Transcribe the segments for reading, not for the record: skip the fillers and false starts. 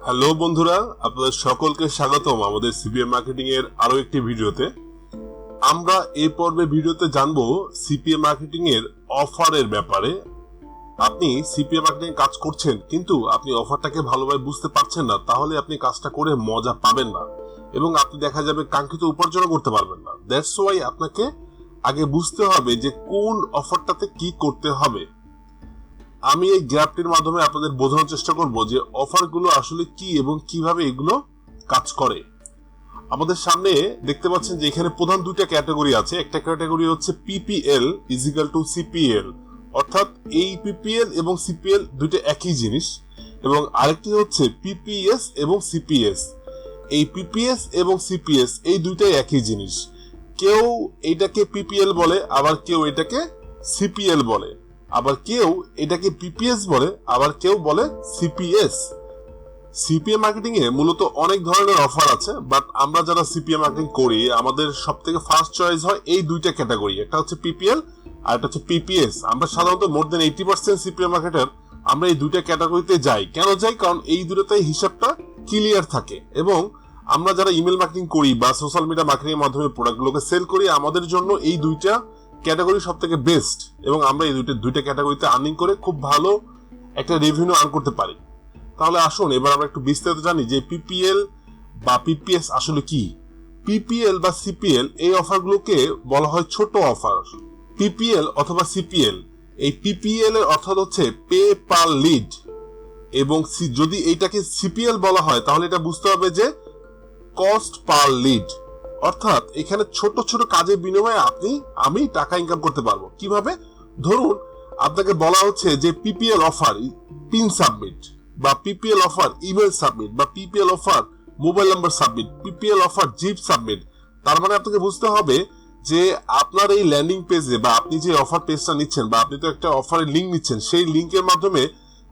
Hello বন্ধুরা, আপনাদের সকলকে স্বাগতম আমাদের সিপিএম মার্কেটিং এর আরো একটি ভিডিওতে। আমরা এই পর্বে ভিডিওতে জানবো সিপিএম মার্কেটিং এর অফারের ব্যাপারে। আপনি সিপিএম মার্কেটিং কাজ করছেন কিন্তু আপনি অফারটাকে ভালোভাবে বুঝতে পারছেন না, তাহলে আপনি কাজটা করে মজা পাবেন না এবং আপনি দেখা যাবে কাঙ্ক্ষিত উপার্জন করতে পারবেন না। দ্যাটস ওয়াই আপনাকে আগে বুঝতে হবে যে কোন অফারটাতে কি করতে হবে। আমি এই গ্রাফটির মাধ্যমে আপনাদের বোঝানোর চেষ্টা করব যে অফারগুলো আসলে কি এবং কিভাবে এগুলো কাজ করে। আমাদের সামনে দেখতে পাচ্ছেন যে এখানে প্রধান দুইটা ক্যাটাগরি আছে। একটা ক্যাটাগরি হচ্ছে পিপিএল ইজিক্যাল টু সিপিএল, অর্থাৎ এই পিপিএল এবং সিপিএল দুইটা একই জিনিস, এবং আরেকটি হচ্ছে পিপিএস এবং সিপিএস। এই পিপিএস এবং সিপিএস এই দুইটাই একই জিনিস। কেউ এটাকে পিপিএল বলে, আবার কেউ এটাকে সিপিএল বলে, আবার কেউ এটাকে পিপিএস বলে, আবার কেউ বলে সিপিএস। সিপিএম মার্কেটিং এ মূলত অনেক ধরনের অফার আছে, বাট আমরা যারা সিপিএম মার্কেটিং করি আমাদের সবথেকে ফার্স্ট চয়েস হয় এই দুইটা ক্যাটাগরি, একটা হচ্ছে পিপিএল আর একটা হচ্ছে পিপিএস। আমরা সাধারণত মোর দেন 80% সিপিএম মার্কেটার আমরা এই দুইটা ক্যাটাগরিতে যাই। কেন যাই? কারণ এই দুটোতেই হিসাবটা ক্লিয়ার থাকে, এবং আমরা যারা ইমেল মার্কেটিং করি বা সোশ্যাল মিডিয়া মার্কেটিং এর মাধ্যমে প্রোডাক্টগুলোকে সেল করি, আমাদের জন্য এই দুইটা ক্যাটাগরি সব থেকে বেস্ট, এবং আমরা এই দুইটা ক্যাটাগরিতে আর্নিং করে খুব ভালো একটা রেভিনিউ আর্ন করতে পারি। তাহলে আসুন এবার আমরা একটু বিস্তারিত জানি যে পিপিএল বা পিপিএস আসলে কি। পিপিএল বা সিপিএল এই অফারগুলোকে বলা হয় ছোট অফার। পিপিএল অথবা সিপিএল, এই পিপিএল এর অর্থ হচ্ছে পে পার লিড, এবং যদি এইটাকে সিপিএল বলা হয় তাহলে এটা বুঝতে হবে যে কস্ট পার লিড, অর্থাৎ এখানে ছোট ছোট কাজের বিনিময়ে আমি টাকা ইনকাম করতে পারবো। কিভাবে? ধরুন আপনাকে বলা হচ্ছে যে পিপিএল অফার পিন সাবমিট, বা পিপিএল অফার ইমেল সাবমিট, বা PPL offer mobile number submit, PPL offer zip submit. তার মানে আপনাকে বুঝতে হবে যে আপনার এই ল্যান্ডিং পেজে বা আপনি যে অফার পেজটা নিচ্ছেন, বা আপনি তো একটা অফারের লিঙ্ক নিচ্ছেন, সেই লিঙ্কের মাধ্যমে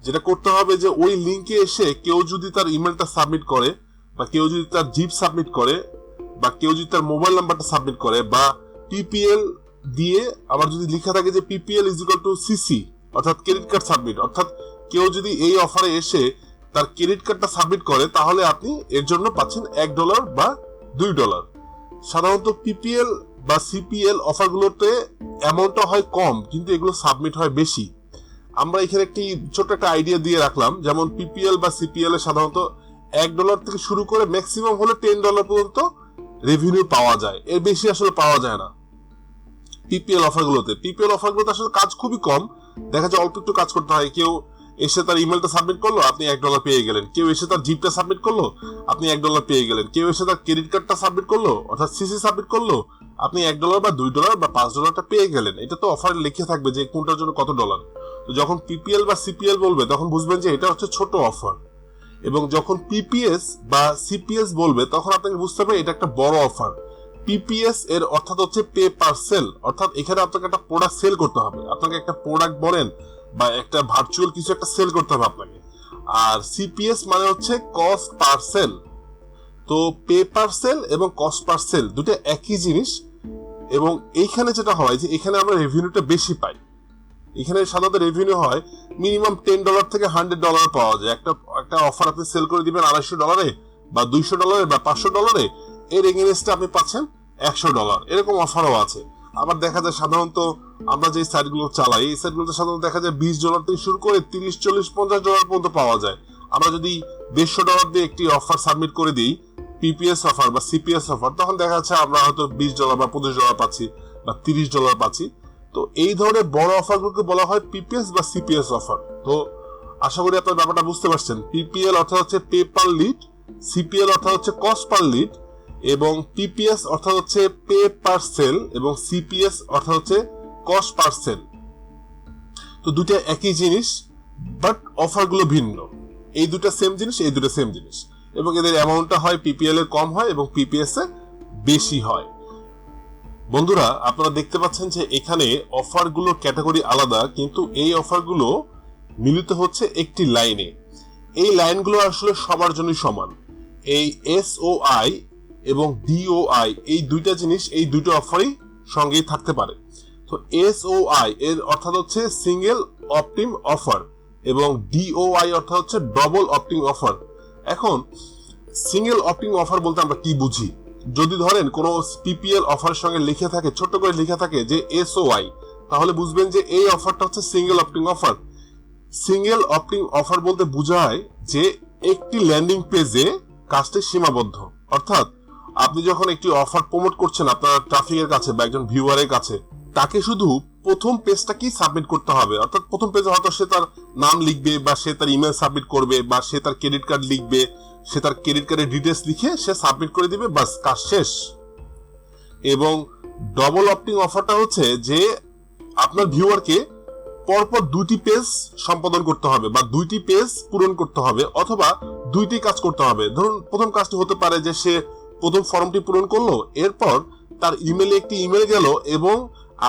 যেটা করতে হবে যে ওই লিঙ্কে এসে কেউ যদি তার ইমেলটা সাবমিট করে, বা কেউ যদি তার জিপ সাবমিট করে, বা কেউ যদি তার মোবাইল নাম্বারটা সাবমিট করে, বা পিপিএল দিয়ে আবার যদি লেখা থাকে যে PPL is equal to CC, অর্থাৎ ক্রেডিট কার্ড সাবমিট, অর্থাৎ কেউ যদি এই অফারে এসে তার ক্রেডিট কার্ডটা সাবমিট করে, তাহলে আপনি এর জন্য পাচ্ছেন $1 বা $2। সাধারণত পিপিএল বা সিপিএল অফারগুলোতে অ্যামাউন্টটা হয় কম, কিন্তু এগুলো সাবমিট হয় বেশি। আমরা এখানে একটি ছোট একটা আইডিয়া দিয়ে রাখলাম, যেমন পিপিএল বা সিপিএল এ সাধারণত $1 থেকে শুরু করে ম্যাক্সিমাম হলে $10 পর্যন্ত রেভিনিউ পাওয়া যায়, এর বেশি আসলে পাওয়া যায় না পিপিএল অফারগুলোতে। পিপিএল অফারগুলোতে আসলে কাজ খুবই কম, দেখা যায় অল্প একটু কাজ করতে হয়। কেউ এসে তার ইমেলটা সাবমিট করলো, আপনি $1 পেয়ে গেলেন। কেউ এসে তার জিপটা সাবমিট করলো, আপনি $1 পেয়ে গেলেন। কেউ এসে তার ক্রেডিট কার্ডটা সাবমিট করলো, অর্থাৎ সিসি সাবমিট করলো, আপনি $1 বা $2 বা $5টা পেয়ে গেলেন। এটা তো অফারে লিখে থাকবে যে কোনটার জন্য কত ডলার। তো যখন পিপিএল বা সিপিএল বলবে তখন বুঝবেন যে এটা হচ্ছে ছোট অফার, এবং যখন পিপিএস বা সিপিএস বলবে তখন আপনাকে বুঝতে হবে এটা একটা বড় অফার। পিপিএস এর অর্থাৎ হচ্ছে পে পার সেল, অর্থাৎ এখানে আপনাকে একটা প্রোডাক্ট সেল করতে হবে। আপনাকে একটা প্রোডাক্ট বলেন বা একটা ভার্চুয়াল কিছু একটা সেল করতে হবে আপনাকে। আর সিপিএস মানে হচ্ছে কস্ট পার সেল। তো পে পার সেল এবং কস্ট পার সেল দুটো একই জিনিস, এবং এইখানে যেটা হয় যে এখানে আমরা রেভিনিউটা বেশি পাই। এখানে সাধারণত রেভিনিউ হয় মিনিমাম $10 থেকে $100 পাওয়া যায়। একটা অফার আপনি সেল করে দিবেন $250 বা $200 বা $500, এর এগেইনস্টে আপনি পাচ্ছেন $100, এরকম অফারও আছে। আবার দেখা যায় সাধারণত আমরা যে সাইটগুলো চালাই, এই সাইটগুলোতে সাধারণত দেখা যায় $20 থেকে শুরু করে $30, $40, $50 পর্যন্ত পাওয়া যায়। আমরা যদি $150 দিয়ে একটি অফার সাবমিট করে দিই, পিপিএস অফার বা সিপিএস অফার, তখন দেখা যাচ্ছে আমরা হয়তো $20 বা $25 পাচ্ছি বা $30 পাচ্ছি। তো এই ধরনের বড় অফারগুলোকে বলা হয় পিপিএস বা সিপিএস অফার। তো আশা করি আপনার ব্যাপারটা বুঝতে পারছেন। পিপিএল অর্থাৎ হচ্ছে পে পার লিড, সিপিএল অর্থাৎ হচ্ছে কস্ট পার লিড, এবং পিপিএস অর্থাৎ হচ্ছে পে পার সেল, এবং সিপিএস অর্থাৎ হচ্ছে কস্ট পার সেল। তো দুটো একই জিনিস, বাট অফারগুলো ভিন্ন। এই দুটো সেম জিনিস, এই দুটো সেম জিনিস, এবং এদের অ্যামাউন্টটা হয় পিপিএল এর কম হয় এবং পিপিএস এ বেশি হয়। বন্ধুরা, আপনারা দেখতে পাচ্ছেন যে এখানে অফারগুলোর ক্যাটাগরি আলাদা, কিন্তু এই অফারগুলো মিলিত হচ্ছে একটি লাইনে। এই লাইনগুলো আসলে সবার জন্যই সমান। এই এসওআই এবং ডিওআই এই দুইটা জিনিস এই দুটো অফারই সঙ্গেই থাকতে পারে। তো এসওআই এর অর্থাৎ হচ্ছে সিঙ্গেল অপটিম অফার, এবং ডিওআই অর্থাৎ হচ্ছে ডবল অপটিং অফার। এখন সিঙ্গেল অপটিং অফার বলতে আমরা কি বুঝি? যদি ধরেন কোনো পিপিএল অফারের সঙ্গে লিখে থাকে, ছোট করে লিখে থাকে যে SOI, তাহলে বুঝবেন যে এই অফারটা হচ্ছে single opting offer. Single opting offer বলতে বোঝায় যে একটি ল্যান্ডিং পেজে কাজটি সীমাবদ্ধ। অর্থাৎ আপনি যখন একটি অফার প্রমোট করছেন আপনার ট্রাফিকের কাছে বা একজন ভিউয়ারের কাছে, তাকে শুধু প্রথম পেজটা কি সাবমিট করতে হবে। অর্থাৎ প্রথম পেজে হয়তো সে তার নাম লিখবে বা সে তার ইমেল সাবমিট করবে বা সে তার ক্রেডিট কার্ড লিখবে, সে তার ক্রেডিট কার্ডের ডিটেলস লিখে সে সাবমিট করে দিবে, বাস কাজ শেষ। এবং ডবল অপটিং অফারটা হচ্ছে যে আপনার ভিউয়ারকে পরপর দুইটি পেজ সম্পাদন করতে হবে বা দুইটি পেজ পূরণ করতে হবে, অথবা দুইটি কাজ করতে হবে। ধরুন প্রথম কাজটি হতে পারে যে সে প্রথম ফর্মটি পূরণ করলো, এরপর তার ইমেলে একটি ইমেল গেল এবং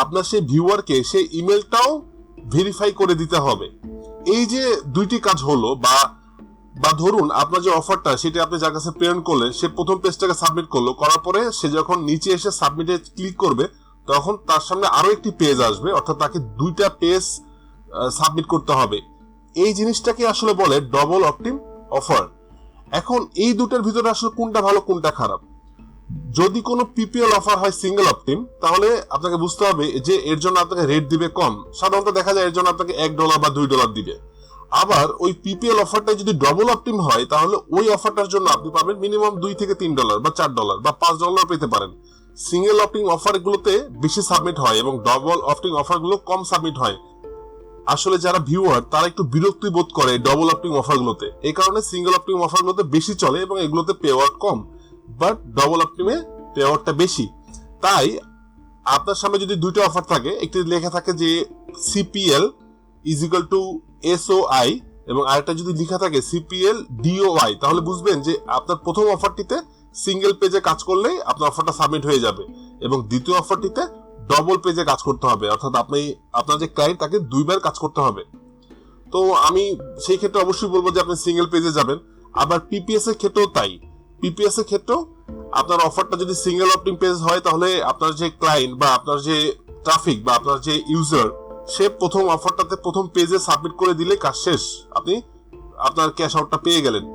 আপনার সেই ভিউয়ারকে সেই ইমেলটাও ভেরিফাই করে দিতে হবে। এই যে দুইটি কাজ হলো, বা ধরুন আপনার যে অফারটা সেটা আপনি যার কাছে প্রেরণ করলেন, সে প্রথম পেজটাকে সাবমিট করলো, করার পরে সে যখন নিচে এসে সাবমিটে ক্লিক করবে তখন তার সামনে আরো একটি পেজ আসবে, অর্থাৎ তাকে দুইটা পেজ সাবমিট করতে হবে। এই জিনিসটাকে আসলে বলে ডবল অপটিং অফার। এখন এই দুটার ভিতরে আসলে কোনটা ভালো কোনটা খারাপ? যদি কোনো পিপিএল অফার হয় সিঙ্গেল অপটিং, তাহলে আপনাকে বুঝতে হবে যে এর জন্য আপনাকে রেট দিবে কম। সাধারণত দেখা যায় এর জন্য আপনাকে $1 বা $2 দিবে। আবার ওই পিপিএল অফারটা যদি ডবল অপটিং হয় তাহলে ওই অফারটার জন্য আপনি পাবেন মিনিমাম $2 থেকে $3 বা $4 বা $5 পেতে পারেন। সিঙ্গেল অপটিং অফার গুলোতে বেশি সাবমিট হয় এবং ডবল অপটিং অফার গুলো কম সাবমিট হয়। আসলে যারা ভিউয়ার তারা একটু বিরক্তি বোধ করে ডবল অপটিং অফার গুলোতে, এই কারণে সিঙ্গেল অপটিং অফার গুলোতে বেশি চলে এবং এগুলোতে পে আউট কম, বাট ডবল অপটিং এ পে আউটটা বেশি। তাই আপনার সামনে যদি দুইটা অফার থাকে, একটি লেখা থাকে যে CPL SOI এবং আরেকটা যদি লেখা থাকে CPL DOI, তাহলে বুঝবেন যে আপনার প্রথম অফারটিতে সিঙ্গেল পেজে কাজ করলেই আপনার অফারটা সাবমিট হয়ে যাবে এবং দ্বিতীয় অফারটিতে ডবল পেজে কাজ করতে হবে, অর্থাৎ আপনার যে ক্লায়েন্ট তাকে দুইবার কাজ করতে হবে। তো আমি সেই ক্ষেত্রে অবশ্যই বলবো যে আপনি সিঙ্গেল পেজে যাবেন। আবার পিপিএস এর ক্ষেত্রেও তাই। পিপিএস এর ক্ষেত্রেও আপনার অফারটা যদি সিঙ্গেল অপটিং পেজ হয় তাহলে আপনার যে ক্লায়েন্ট বা আপনার যে ট্রাফিক বা আপনার যে ইউজার, সে প্রথম অফারটাতে প্রথম পেজে সাবমিট করে দিলে কাজ শেষ, আপনি আপনার ক্যাশ আউটটা পেয়ে গেলেন।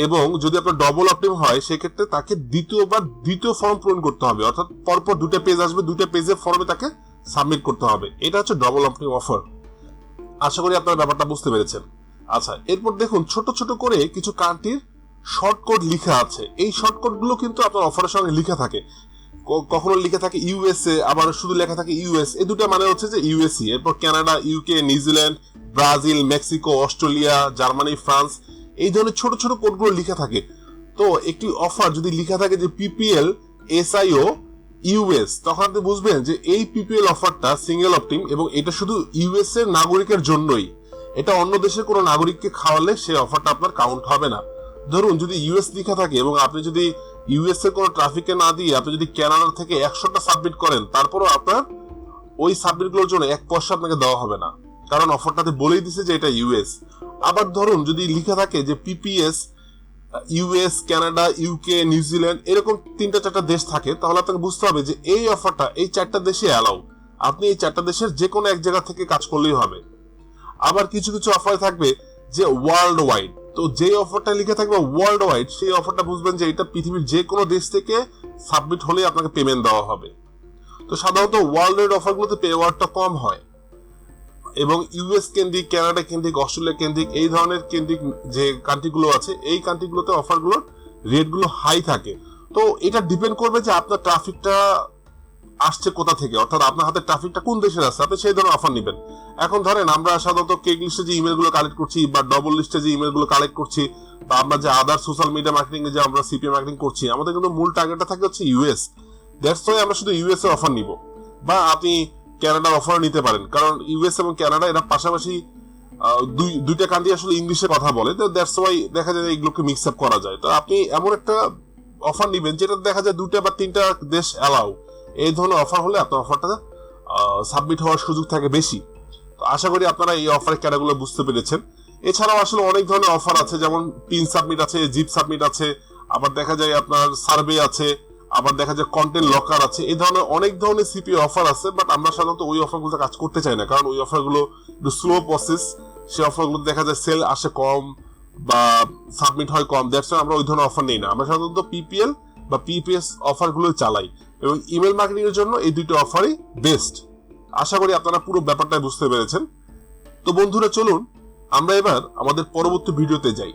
এবং যদি আপনার ডবল অপটিং হয় সেক্ষেত্রে তাকে দ্বিতীয় ফর্ম পূরণ করতে হবে, অর্থাৎ পরপর দুটো পেজ আসবে, দুটো পেজের ফর্মে তাকে সাবমিট করতে হবে। এটা হচ্ছে ডবল অপটিং অফার। আশা করি আপনারা ব্যাপারটা বুঝতে পেরেছেন। আচ্ছা, এরপর দেখুন ছোট ছোট করে কিছু কান্ট্রির শর্টকট লেখা আছে। এই শর্টকট গুলো কিন্তু আপনার অফারের সঙ্গে লেখা থাকে। কখনো লেখা থাকে USA, আবার শুধু লেখা থাকে US। এই দুটো মানে হচ্ছে যে USA, এরপর Canada, UK, New Zealand, Brazil, Mexico, Australia, Germany, France, এই ধরনের ছোট ছোট কোডগুলো লেখা থাকে। তো একটি অফার যদি লেখা থাকে যে PPL SIO US, তখন আপনি বুঝবেন যে এই PPL অফারটা সিঙ্গেল অপটিং এবং এটা শুধু US এর নাগরিকের জন্যই। এটা অন্য দেশের কোনো নাগরিককে খাওয়ালে সেই অফারটা আপনার কাউন্ট হবে না। ধরুন যদি US লেখা থাকে এবং আপনি যদি US এর কোনো ট্রাফিকে না দিয়ে আপনি যদি কানাডা থেকে 100টা সাবমিট করেন, তারপরও আপনার ওই সাবমিটগুলোর জন্য 1 পয়সা আপনাকে দেওয়া হবে না, কারণ অফারটাতে বলেই দিছে যে এটা US। আবার ধরুন যদি লেখা থাকে যে PPS US, Canada, UK, New Zealand, এরকম 3-4টা দেশ থাকে, তাহলে আপনাকে বুঝতে হবে যে এই অফারটা এই 4টা দেশে অ্যালাউ। আপনি এই 4টা দেশের যে কোনো এক জায়গা থেকে কাজ করলেই হবে। আবার কিছু কিছু অফার থাকবে যে ওয়ার্ল্ড ওয়াইড। তো যে অফারটা লিখে থাকবে ওয়ার্ল্ড ওয়াইড, সেই অফারটা বুঝবেন যে এটা পৃথিবীর যে কোনো দেশ থেকে সাবমিট হলে আপনাকে পেমেন্ট দেওয়া হবে। তো সাধারণত ওয়ার্ল্ড ওয়াইড অফারগুলোতে পে আউটটা কম হয় এবং US কেন্দ্রিক, কানাডা কেন্দ্রিক, অস্ট্রেলিয়া কেন্দ্রিক, এই ধরনের কেন্দ্রিক যে কান্ট্রিগুলো আছে এই কান্ট্রিগুলোতে অফারগুলোর রেটগুলো হাই থাকে। তো এটা ডিপেন্ড করবে যে আপনার ট্রাফিকটা আসছে কোথা থেকে, অর্থাৎ আপনার হাতে ট্রাফিকটা কোন দেশের আছে, আপনি সেই ধরনের অফার নেবেন। এখন ধরেন আমরা সাধারণত কেক লিস্টে যে ইমেলগুলো কালেক্ট করছি বা ডবল লিস্টে যে ইমেলগুলো কালেক্ট করছি বা আমরা যে আদার সোশ্যাল মিডিয়া মার্কেটিং এ যে আমরা CPM মার্কেটিং করছি, আমাদের কিন্তু মূল টার্গেটটা থাকে হচ্ছে US। দ্যাটস ওয়াই আমরা শুধু US এর অফার নিব, বা আপনি কানাডার অফার নিতে পারেন, কারণ US এবং কানাডা এরা পাশাপাশি দুইটা কান্ট্রি আসলে ইংলিশে কথা বলে। তো দ্যাটস ওয়াই দেখা যায় এগুলোকে মিক্স আপ করা যায়। তো আপনি এমন একটা অফার নিবেন যেটা দেখা যায় 2টা বা 3টা দেশ অ্যালাউ। এই ধরনের অফার হলে আপনার অফারটা সাবমিট হওয়ার সুযোগ থাকে বেশি। তো আশা করি আপনারা এই অফারের ক্যাটাগরিগুলো বুঝতে পেরেছেন। এছাড়াও আসলে অনেক ধরনের অফার আছে, যেমন পিন সাবমিট আছে, জিপ সাবমিট আছে, আবার দেখা যায় আপনার সার্ভে আছে, আবার দেখা যায় কন্টেন্ট লকার আছে। এই ধরনের অনেক ধরনের CPA অফার আছে, বাট আমরা সাধারণত ওই অফারগুলোতে কাজ করতে চাই না, কারণ ওই অফারগুলো একটু স্লো প্রসেস। সেই অফারগুলো দেখা যায় সেল আসে কম বা সাবমিট হয় কম, দ্যাটস আমরা ওই ধরনের অফার নেই না। আমরা সাধারণত পিপিএল বা পিপিএস অফার গুলো চালাই এবং ইমেল মার্কেটিং এর জন্য এই দুটো অফারই বেস্ট। আশা করি আপনারা পুরো ব্যাপারটা বুঝতে পেরেছেন। তো বন্ধুরা, চলুন আমরা এবার আমাদের পরবর্তী ভিডিওতে যাই।